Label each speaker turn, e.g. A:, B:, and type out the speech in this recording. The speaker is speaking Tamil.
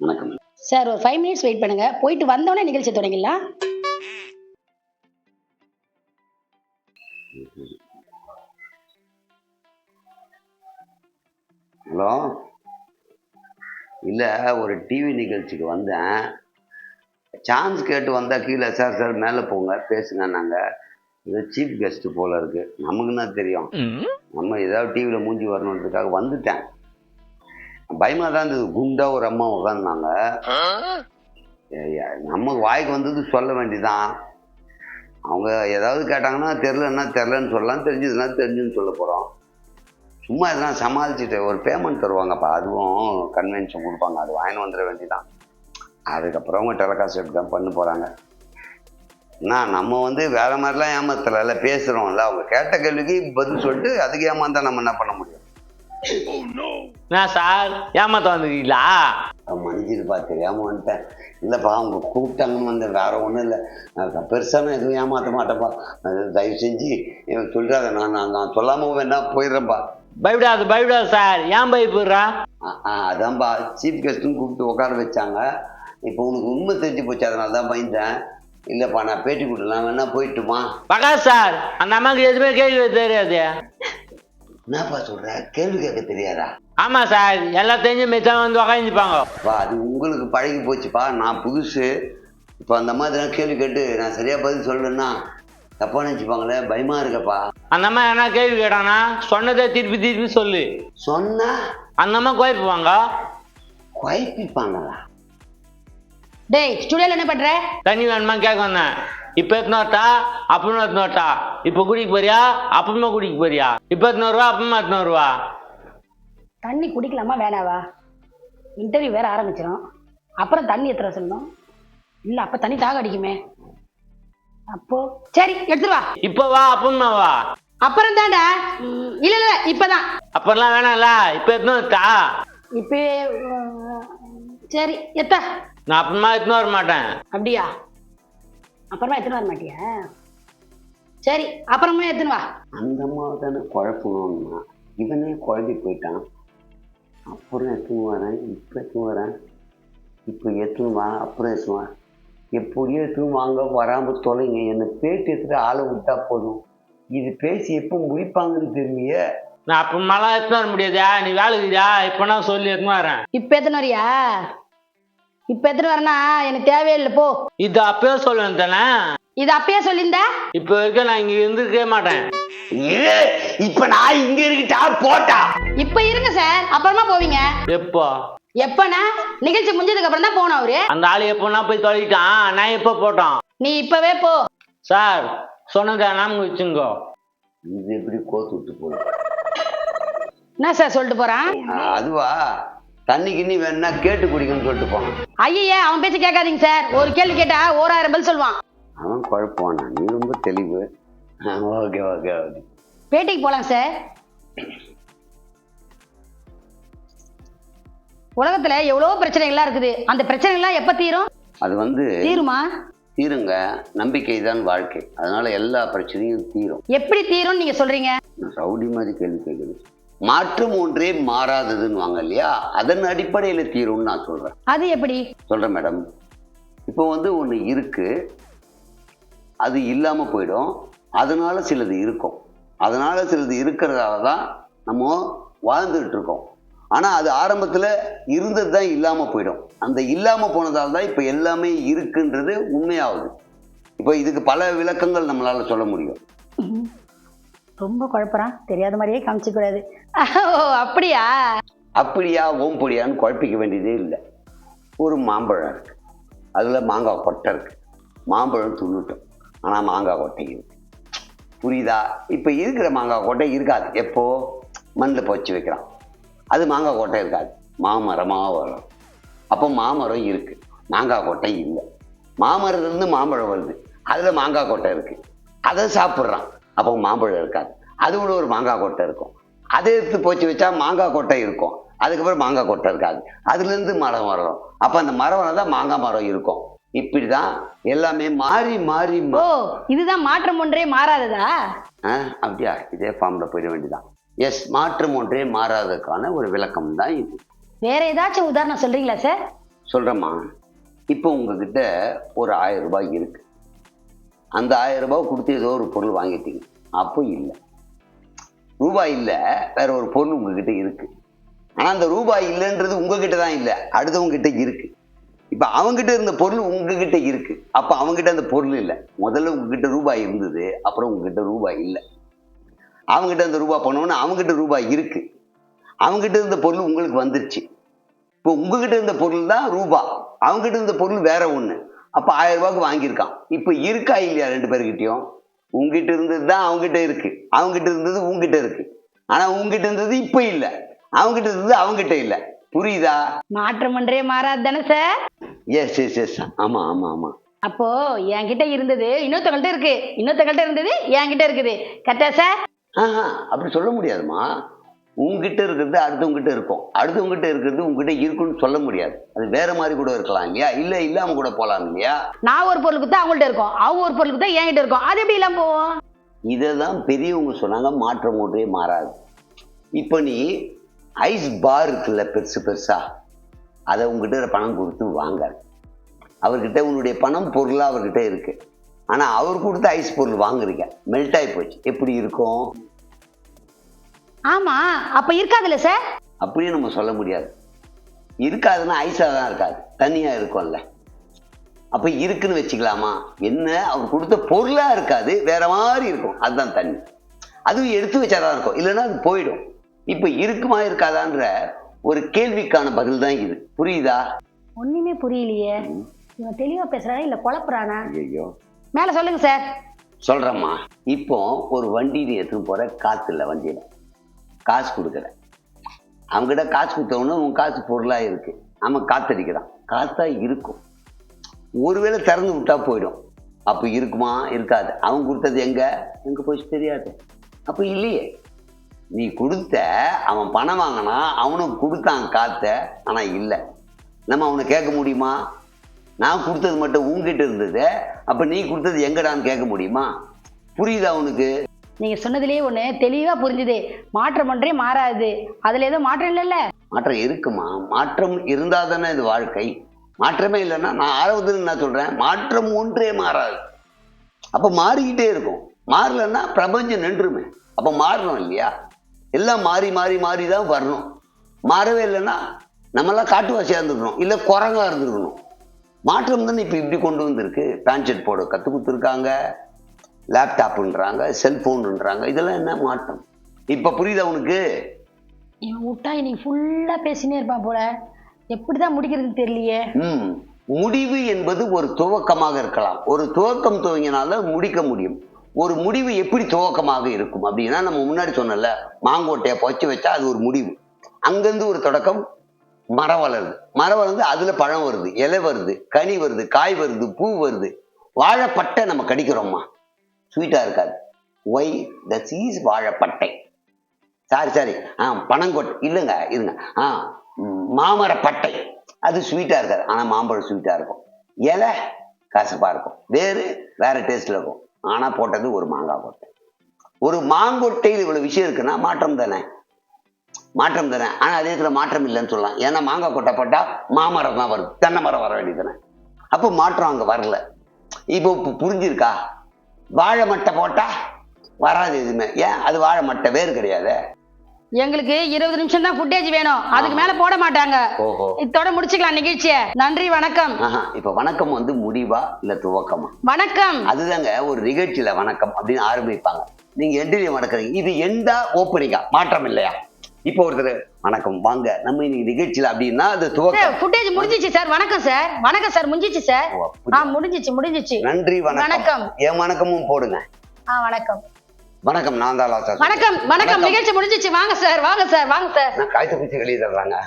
A: வணக்கம்.
B: சார் ஒரு 5 மினிட்ஸ் வெயிட் பண்ணுங்க. போயிட்டு வந்தோடனே நிகழ்ச்சி தொடங்கிடலாம்.
A: ஹலோ. இல்லை, ஒரு டிவி நிகழ்ச்சிக்கு வந்தேன். சான்ஸ் கேட்டு வந்தால் கீழே சார் சார் மேலே போங்க பேசுங்க. நாங்கள் இது சீஃப் கெஸ்ட்டு போல் இருக்குது. நமக்கு என்ன தெரியும், நம்ம ஏதாவது டிவியில் மூஞ்சி வரணுன்றதுக்காக வந்துட்டேன். பயமாக தான் இருந்தது. குண்டா ஒரு அம்மா உட்காந்துனாங்க. நமக்கு வாய்க்கு வந்தது சொல்ல வேண்டியதான். அவங்க ஏதாவது கேட்டாங்கன்னா தெரிலன்னு சொல்லலாம், தெரிஞ்சதுன்னா தெரிஞ்சுன்னு சொல்ல போகிறோம். சும்மா இதெல்லாம் சமாளிச்சுட்டு ஒரு பேமெண்ட் தருவாங்கப்பா, அதுவும் கன்வென்ஷன் கொடுப்பாங்க, அது வாங்கிட்டு வந்துட வேண்டியதான். அதுக்கப்புறம் அவங்க டெலகாஸ்ட் எடுத்து தான் பண்ண போகிறாங்க. நம்ம வேறு மாதிரிலாம் ஏமாத்தல பேசுகிறோம்ல, அவங்க கேட்ட கேள்விக்கு பதில் சொல்லிட்டு அதுக்கு ஏமாந்தா நம்ம என்ன பண்ண முடியும்?
C: சார் ஏமாத்த வந்துருக்கீங்களா?
A: மன்னிச்சுட்டுப்பா, தெரியாமல் வந்துட்டேன். இல்லைப்பா, அவங்க கூப்பிட்டாங்கன்னு வேற ஒன்றும் இல்லை. பெருசாக எதுவும் ஏமாற்ற மாட்டேன்ப்பா. தயவு செஞ்சு சொல்கிறாங்க. நான் சொல்லாமல் வேணா போயிடுறேன்ப்பா.
C: பயப்படாது சார். ஏன் பயப்படுறா?
A: அதான்ப்பா, சீஃப் கெஸ்ட்டுன்னு கூப்பிட்டு உட்கார வச்சாங்க. இப்போ உனக்கு உண்மை தெரிஞ்சு போச்சு, அதனால தான் பயந்தேன். இல்லைப்பா, நான் பேட்டி கொடுக்கலாம், வேணா போயிட்டுமா?
C: பகா சார், அந்த அம்மாவுக்கு எதுவுமே கேள்வி தெரியாது.
A: என்னப்பா சொல்ற, கேள்வி கேட்க தெரியாதா?
C: ஆமா சார், எல்லாம் தெரிஞ்சு மெச்சாம உக்காந்துப்பாங்க.
A: அது உங்களுக்கு பழகி போச்சுப்பா, நான் புதுசு. இப்போ அந்த மாதிரி கேள்வி கேட்டு நான் சரியா பதில் சொல்லணும்னா தப்பா நினைச்சுப்பாங்களே, பயமா இருக்கப்பா.
C: அந்த அம்மா என்ன கேள்வி கேட்டானா சொன்னதை திருப்பி சொல்லு.
A: சொன்னா
C: அந்த அம்மா குழப்புவாங்க.
A: குழப்பிப்பாங்களா?
B: டேய், ஸ்டுடியோல என்ன பண்ற?
C: தண்ணி வேணுமா கேட்க வந்தேன். இப்ப எத்தனோட்டா அப்புறமா எத்தனோட்டா? இப்ப குடிக்க போறியா அப்புறமா குடிக்க போறியா? இப்ப 800 ரூபா அப்புறமா 800 ரூபா.
B: தண்ணி குடிக்கலாமா வேணாவா? இன்டர்வியூ வேற ஆரம்பிச்சிடும். அப்புறம் தண்ணி எத்தனை சொல்லணும்? இல்ல அப்ப தண்ணி தாக அடிக்குமே. அப்போ சரி, எடுத்துட்டு வா.
C: இப்ப வா அப்புறமா வா.
B: அப்புறம் தான்டா. இல்ல இப்பதான்.
C: அப்புறம்லாம் வேணாம்ல, இப்ப எத்தனோட்டா?
B: இப்ப சரி எத்த.
C: நான் அப்புறமா எத்தனை வர மாட்டேன்.
B: அப்படியா? அப்புறமா எத்தனை வர மாட்டியா? சரி, அப்புறமா எத்தனை வா.
A: அந்த அம்மாவை தானே குழப்பணும்னா இவனே குழம்பி போயிட்டான். அப்புறம் எத்தனை வரேன், இப்போ எத்தனை வரேன், இப்போ எத்தனை வா, அப்புறம் எத்துவான். எப்படியோ எத்தனை வாங்க வராமல் தொலைங்க. என்னை பேட்டி எடுத்துட்டு ஆளை விட்டா போதும். இது பேசி எப்போ முடிப்பாங்கன்னு தெரியலையே.
C: நான் அப்புறமாலாம் எத்தனை வர முடியாதா? நீ வேலைக்குதா? இப்பனா சொல்லி எத்தனை வரேன்.
B: இப்ப எத்தனை வரியா? இப்ப எத்தனை வரனா எனக்கு தேவையில்லை, போ.
C: இது அப்பயே சொல்லுவேன் தானே.
B: இது அப்பயே சொல்லியிருந்த.
C: இப்ப வரைக்கும் நான் இங்க இருந்துக்கவே மாட்டேன்.
A: இப்ப நான் இங்க இருக்கிட்டா போட்டா.
B: இப்ப இருங்க சார், அப்புறமா போவீங்க.
C: எப்போ?
B: எப்பனா நிகழ்ச்சி முடிஞ்சதுக்கு அப்புறம் தான் போனோம் அவரு.
C: அந்த ஆளு எப்போனா போய் தொலைட்டான், நான் எப்ப போட்டோம்?
B: நீ இப்பவே போ
C: சார். சொன்னதா நாம வச்சுங்கோ.
A: இது எப்படி கோத்து விட்டு போகுது?
B: என்ன சார் சொல்லிட்டு போறான்?
A: அதுவா, தண்ணி கிண்ணி வேணா கேட்டு குடிக்கணும்னு சொல்லிட்டு போனான்.
B: ஐயே, அவன் பேச்சு கேட்காதீங்க சார். ஒரு கேள்வி கேட்டா 1000 பதில் சொல்லுவான்.
A: அவன் குழப்பவானா? நீ ரொம்ப தெளிவு. ஓகே ஓகே ஓகே,
B: பேட்டிக்கு போலாம் சார். உலகத்துல எவ்வளவு பிரச்சனைகள்லாம் இருக்குது. அந்த பிரச்சனைகள்லாம் எப்ப தீரும்?
A: அது
B: தீருமா?
A: தீருங்க. நம்பிக்கை தான் வாழ்க்கை. அதனால எல்லா பிரச்சனையும் தீரும்.
B: எப்படி தீரும் நீங்க சொல்றீங்க?
A: ரவுடி மாதிரி கேள்வி கேட்குது. மாற்றம் ஒன்றே மாறாததுன்னு வாங்க இல்லையா, அதன் அடிப்படையில் தீரும்னு நான் சொல்றேன்.
B: அது எப்படி
A: சொல்றேன் மேடம். இப்போ ஒன்று இருக்கு, அது இல்லாம போயிடும். அதனால சிலது இருக்கும். அதனால சிலது இருக்கிறதால தான் நம்ம வாழ்ந்துட்டு இருக்கோம். ஆனா அது ஆரம்பத்துல இருந்தது தான் இல்லாம போயிடும். அந்த இல்லாம போனதால தான் இப்ப எல்லாமே இருக்குன்றது உண்மையாகுது. இப்போ இதுக்கு பல விளக்கங்கள் நம்மளால சொல்ல முடியும்.
B: ரொம்ப குழப்பறான். தெரியாத மாதிரியே காமிச்சிக்க கூடாது. அப்படியா?
A: அப்படியா ஓம்பொடியான்னு குழப்பிக்க வேண்டியதே இல்லை. ஒரு மாம்பழம் இருக்கு, அதுல மாங்காய் கொட்டை இருக்கு. மாம்பழம் துண்ணுட்டோம், ஆனா மாங்காய் கொட்டை இருக்கு. புரியுதா? இப்ப இருக்கிற மாங்காய் கொட்டை இருக்காது. எப்போ மண்ணில் பொச்சு வைக்கிறான், அது மாங்காய் கொட்டை இருக்காது, மாமரமாக வரும். அப்போ மாமரம் இருக்கு, மாங்காய் கொட்டை இல்லை. மாமரத்துலேருந்து மாம்பழம் வருது, அதில் மாங்காய் கொட்டை இருக்கு, அதை சாப்பிட்றான். அப்போ மாம்பழம் இருக்காது, அது கூட ஒரு மாங்காய் கொட்டை இருக்கும். அதை எடுத்து போச்சு வச்சா மாங்காய் கொட்டை இருக்கும், அதுக்கப்புறம் மாங்காய் கொட்டை இருக்காது, அதுலேருந்து மரம் வரும். அப்போ அந்த மரம் வரதான் மாங்காய் மரம் இருக்கும். இப்படிதான் எல்லாமே மாறி மாறி.
B: ஓ, இதுதான் மாற்றம் ஒன்றே மாறாததா?
A: அப்படியா? இதே ஃபார்ம்ல போயிட வேண்டியதான். எஸ், மாற்றம் ஒன்றே மாறாததுக்கான ஒரு விளக்கம் தான் இது.
B: வேற ஏதாச்சும் உதாரணம் சொல்றீங்களா சார்?
A: சொல்கிறேம்மா. இப்போ உங்ககிட்ட ஒரு 1000 ரூபாய் இருக்கு. அந்த 1000 ரூபாய் கொடுத்து ஏதோ ஒரு பொருள் வாங்கிட்டீங்க. அப்போ இல்லை, ரூபாய் இல்லை, வேற ஒரு பொருள் உங்ககிட்ட இருக்கு. ஆனால் அந்த ரூபாய் இல்லைன்றது உங்ககிட்ட தான் இல்லை, அடுத்தவங்க கிட்ட இருக்கு. இப்போ அவங்ககிட்ட இருந்த பொருள் உங்ககிட்ட இருக்கு. அப்போ அவங்ககிட்ட அந்த பொருள் இல்லை. முதல்ல உங்ககிட்ட ரூபாய் இருந்தது, அப்புறம் உங்ககிட்ட ரூபாய் இல்லை. அவங்ககிட்ட அந்த ரூபாய் பண்ணோன்னு அவங்ககிட்ட ரூபாய் இருக்கு. அவங்ககிட்ட இருந்த பொருள் உங்களுக்கு வந்துருச்சு. இப்போ உங்ககிட்ட இருந்த பொருள் தான் ரூபாய், அவங்ககிட்ட இருந்த பொருள் வேற ஒன்று. அப்போ 1000 ரூபாய்க்கு வாங்கியிருக்கான். இப்போ இருக்கா இல்லையா ரெண்டு பேர்கிட்டையும்? உங்ககிட்ட இருந்தது தான் அவங்ககிட்ட இருக்கு, அவங்ககிட்ட இருந்தது உங்ககிட்ட இருக்கு. ஆனா உங்ககிட்ட இருந்தது இப்போ இல்லை, அவங்ககிட்ட இருந்தது அவங்ககிட்ட இல்லை. புரியுதா?
B: மாற்றம் ஒன்றே மாறாது தானே சார்?
A: எஸ் எஸ் எஸ், ஆமா ஆமா ஆமா.
B: அப்போ என்கிட்ட இருந்தது இன்னொருத்தவங்கள்ட்ட இருக்கு, இன்னொருத்தவங்கள்ட்ட இருந்தது என்கிட்ட இருக்குது. கரெக்டா சார்?
A: அப்படி சொல்ல முடியாதுமா. உங்ககிட்ட இருக்கிறது அடுத்தவங்ககிட்ட இருக்கும், அடுத்தவங்ககிட்ட இருக்கிறது உங்ககிட்ட இருக்குன்னு சொல்ல முடியாது. அது வேற மாதிரி கூட இருக்கலாம் இல்லையா? இல்லை இல்லாம கூட போகலாம் இல்லையா?
B: நான் ஒரு பொருளுக்கு தான் அவங்கள்ட்ட இருக்கோம், அவங்க ஒரு பொருளுக்கு தான் என்கிட்ட இருக்கும். அது எப்படி இல்லாம போவோம்?
A: இதை தான் பெரியவங்க சொன்னாங்க, மாற்றம் ஒன்றே மாறாது. இப்போ நீ ஐஸ் பார் இருக்குல்ல, பெருசு பெருசா, அதை உங்ககிட்ட பணம் கொடுத்து வாங்க. அவர்கிட்ட உன்னுடைய பணம் பொருளாக அவர்கிட்ட இருக்கு. ஆனால் அவர் கொடுத்த ஐஸ் பொருள் வாங்குறீங்க, மெல்ட் ஆகி போச்சு. எப்படி இருக்கும்?
B: ஆமா, அப்ப இருக்காதுல்ல சார்?
A: அப்படின்னு நம்ம சொல்ல முடியாது. இருக்காதுன்னா ஐஸாக தான் இருக்காது, தண்ணியாக இருக்கும்ல. அப்போ இருக்குன்னு வச்சுக்கலாமா? என்ன, அவர் கொடுத்த பொருளாக இருக்காது, வேற மாதிரி இருக்கும், அதுதான் தண்ணி. அதுவும் எடுத்து வச்சாதான் இருக்கும், இல்லைன்னா அது போயிடும். இப்போ இருக்குமா இருக்காதான்ற ஒரு கேள்விக்கான பதில் தான் இது. புரியுதா?
B: ஒண்ணுமே புரியலையே. இவன் தெளிவா பேசுறானா இல்ல குழப்புறானா?
A: ஐயோ,
B: மேல சொல்லுங்க சார்.
A: சொல்றேம்மா. இப்போ ஒரு வண்டியில் எடுத்துன்னு போற, காத்து இல்லை வண்டியில, காசு கொடுக்கல. அவங்ககிட்ட காசு கொடுத்தவொன்னு உன் காசு பொருளா இருக்கு, அவன் காத்தடிக்கிறான், காத்தா இருக்கும். ஒருவேளை திறந்து விட்டா போயிடும். அப்போ இருக்குமா இருக்காது. அவன் கொடுத்தது எங்க போச்சு தெரியாது. அப்போ இல்லையே. நீ கொடுத்த, அவன் பணம் வாங்கினா, அவனுக்கு கொடுத்தான் காத்த, ஆனா இல்லை. நம்ம அவனை கேட்க முடியுமா? நான் கொடுத்தது மட்டும் உங்ககிட்ட இருந்தது, அப்ப நீ கொடுத்தது எங்கடான்னு கேட்க முடியுமா? புரியுதா அவனுக்கு?
B: நீங்க சொன்னதுலயே ஒண்ணு தெளிவா புரிஞ்சுது. மாற்றம் ஒன்றே மாறாது. அதுல ஏதோ மாற்றம் இல்லைல்ல?
A: மாற்றம் இருக்குமா? மாற்றம் இருந்தா தானே இது வாழ்க்கை. மாற்றமே இல்லைன்னா, நான் ஆரம்பத்துல என்ன சொல்றேன், மாற்றம் ஒன்றே மாறாது. அப்ப மாறிக்கிட்டே இருக்கும். மாறலன்னா பிரபஞ்சம் நின்றுமே. அப்ப மாறணும் இல்லையா? எல்லாம் மாறி மாறி மாறி தான் வரணும். மாறவே இல்லைன்னா நம்மளாம் காட்டுவாசியா இருந்துக்கணும், இல்லை குரங்கா இருந்துக்கணும். மாற்றம் தானே இப்போ இப்படி கொண்டு வந்திருக்கு. பேண்ட் ஷர்ட் போட கற்று கொடுத்துருக்காங்க, லேப்டாப்ன்றாங்க, செல்போன்ன்றாங்க. இதெல்லாம் என்ன மாற்றம்? இப்போ புரியுதா உனக்கு?
B: இவன் விட்டா இன்னைக்கு ஃபுல்லா பேசினே இருப்பான் போல. எப்படிதான் முடிக்கிறதுன்னு தெரியலையே.
A: முடிவு என்பது ஒரு துவக்கமாக இருக்கலாம். ஒரு துவக்கம் துவங்கினால முடிக்க முடியும். ஒரு முடிவு எப்படி துவக்கமாக இருக்கும் அப்படின்னா, நம்ம முன்னாடி சொன்னல, மாங்கோட்டையை பொச்சு வச்சா அது ஒரு முடிவு. அங்கிருந்து ஒரு தொடக்கம், மரம் வளருது. மரம் வளர்ந்து அதுல பழம் வருது, இலை வருது, கனி வருது, காய் வருது, பூ வருது. வாழைப்பட்டை நம்ம கடிக்கிறோம்மா, ஸ்வீட்டா இருக்காது. ஒய் தட் இஸ் வாழைப்பட்டை. சாரி பனங்கொட்டை இல்லைங்க, இருங்க. மாமரப்பட்டை, அது ஸ்வீட்டா இருக்காது, ஆனா மாம்பழம் ஸ்வீட்டா இருக்கும். இலை கசப்பா இருக்கும், வேற டேஸ்ட்ல இருக்கும். ஆனா போட்டது ஒரு மாங்காய் கொட்டை. ஒரு மாங்கொட்டையில் இவ்வளவு விஷயம் இருக்குன்னா மாற்றம் தானே, மாற்றம் தானே. ஆனா அதே இடத்துல மாற்றம் இல்லைன்னு சொல்லலாம். ஏன்னா மாங்காய் கொட்டை போட்டா மாமரம் தான் வருது, தென்னை மரம் வர வேண்டியதுதானே. அப்போ மாற்றம் அங்க வரல. இப்போ புரிஞ்சிருக்கா? வாழை மட்டை போட்டா வராது எதுவுமே. ஏன்? அது வாழை மட்டை, வேறு கிடையாது.
B: எங்களுக்கு 20 நிமிஷம் தான் ஃபுட்டேஜ் வேணும், அதுக்கு மேல போட மாட்டாங்க. இதோட முடிச்சுக்கலாம் நிகழ்ச்சியை. நன்றி, வணக்கம்.
A: இப்ப வணக்கம் வந்து முடிவா இல்ல துவக்கமா?
B: வணக்கம்.
A: அதுதாங்க ஒரு நிகழ்ச்சியில வணக்கம் அப்படின்னு ஆரம்பிப்பாங்க. நீங்க எண்டிலே வணக்கறீங்க. இது எண்டா ஓப்பனிங்கா? மாற்றம் இல்லையா? இப்போ ஒருத்தர் வணக்கம் வாங்க நம்ம இன்னைக்கு நிகழ்ச்சியில அப்படின்னா அது துவக்கம்.
B: ஃபுட்டேஜ் முடிஞ்சிச்சு சார். வணக்கம் சார். வணக்கம் சார், முடிஞ்சிச்சு சார். முடிஞ்சிச்சு.
A: நன்றி, வணக்கம். என் வணக்கமும் போடுங்க.
B: வணக்கம்.
A: வணக்கம், நான் தான் லாசா.
B: வணக்கம். நிகழ்ச்சி முடிஞ்சிச்சு. வாங்க சார்.
A: நான் காய்ச்சி பிடிச்சி வெளியே தர்றாங்க.